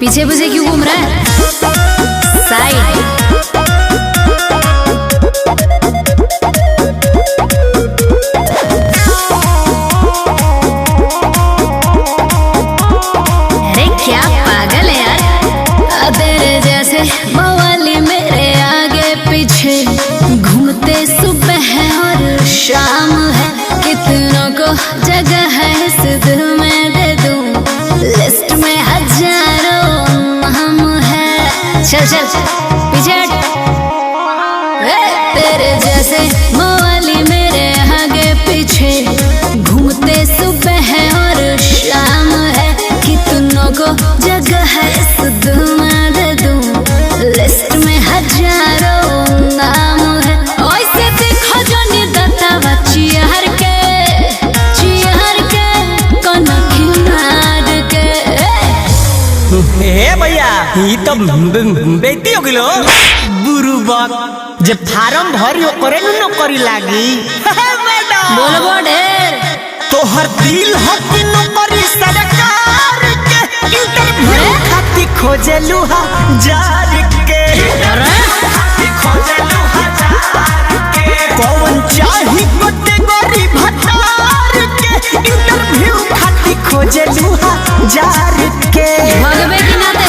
पीछे पीछे क्यों घूम रहा है? साइड मवाली मेरे आगे पीछे घूमते सुबह है और शाम है। कितनों को जगह है इस दिल में दे दूं, लिस्ट में हजारों नाम है। चल चल पीछे हट। तेरे जैसे मवाली मेरे आगे पीछे घूमते सुबह है और शाम है। कितनों को जगह है इस दिल में दे दूं, लिस्ट में हजारों नाम है। ऐसे देखो जो निदता चियार के कनखी मार के। हे भैया ये तो बेटी हो गिलो बुरु बात जब फार्म भरी हो करे न करी लागी। बोलबो ढेर तो हर दिल हकी नौकरी सरकार के इंटरव्यू खाती खोजलू हजार के। कौन चाही कैटेगरी भतार के इंटरव्यू खाती खोजलू हजार के। भगवे की नाते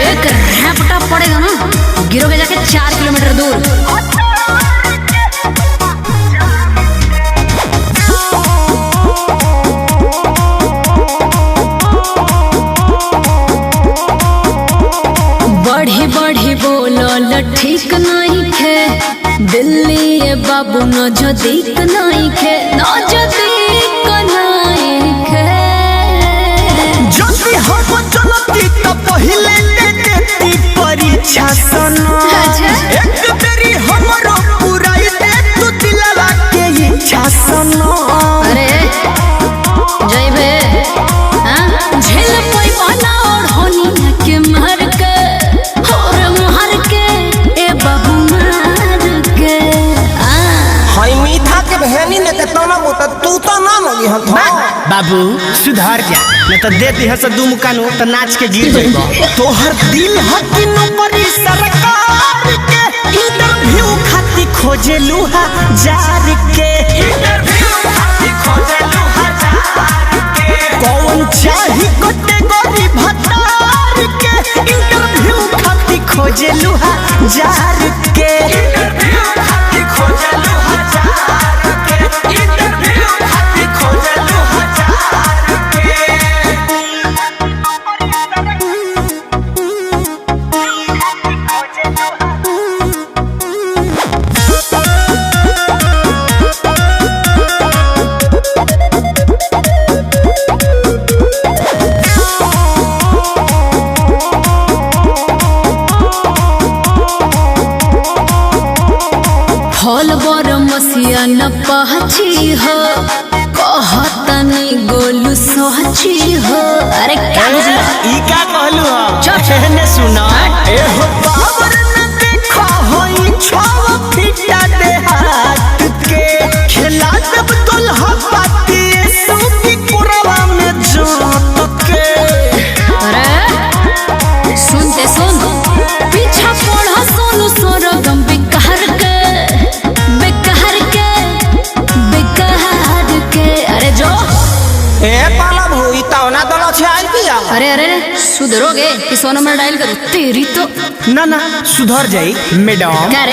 एक रैपटा पड़ेगा ना, गिरोगे जाके 4 किलोमीटर दूर। बढ़ी बढ़ी बोलो ठीक नहीं खे, दिल्ली ये बाबू न जो दिक नहीं खे, न जो दिक नहीं खे। जल्दी हम चलती तो पहले ले देती परीक्षा सना। एक बेरी हमरो पुराई दे तू दिलवा के इच्छा सना। अरे जइबे हां झेल कोई बना और होनी के मार के और मार के ए बाबू मार के। हाय मीठा के बहनी ने तो ना बोता तू तो ना लगी हम बाबू सुधार जा मैं तो देती है से दू मुकानो तो नाच के गिर जाएगा। तो हर दिल हकी नौकरी सरकार के इंटरव्यू खाती खोजलू हजार के। कौन चाही कैटेगरी भतार के इंटरव्यू खाती खोजलू हजार के। फल बर मसिया न पहची हो, कहतनी गोलू सहची हो। अरे क्या ई का कहलू हो चल ने सुना ए हो बाबर न देखो होई छव फिटा दे हाथ के। खेला जब दुल्हा पाती सूती पुरवा में जोत के। अरे सुनते सुन पीछा पड़ा सोनू सोरगम बेकार के बेकार के। अरे जो ए पाला भोई तावना दलो छे आई पिया। अरे अरे सुधरोगे कि 100 नंबर डायल करो तेरी तो ना ना सुधर जाई मैडम।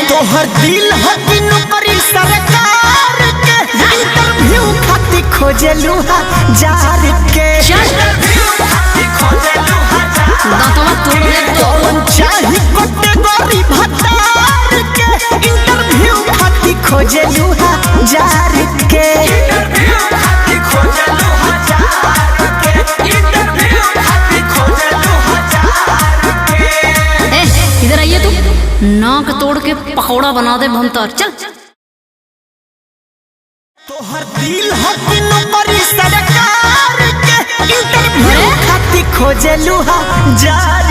तो हर दिल हकी नौकरी सरकार के इंटरव्यू खाती खोजलू हजार के। दांतवा तोड़ दे तो। कौन चाही कैटेगरी भतार के इंटरव्यू खाती खोजलू हजार के। इधर आइए तू, नाक तोड़ के पकौड़ा बना दे भंतर। चल तो हर दिल हकी नौकरी सरकार के इंटरव्यू खाती खोजलू हजार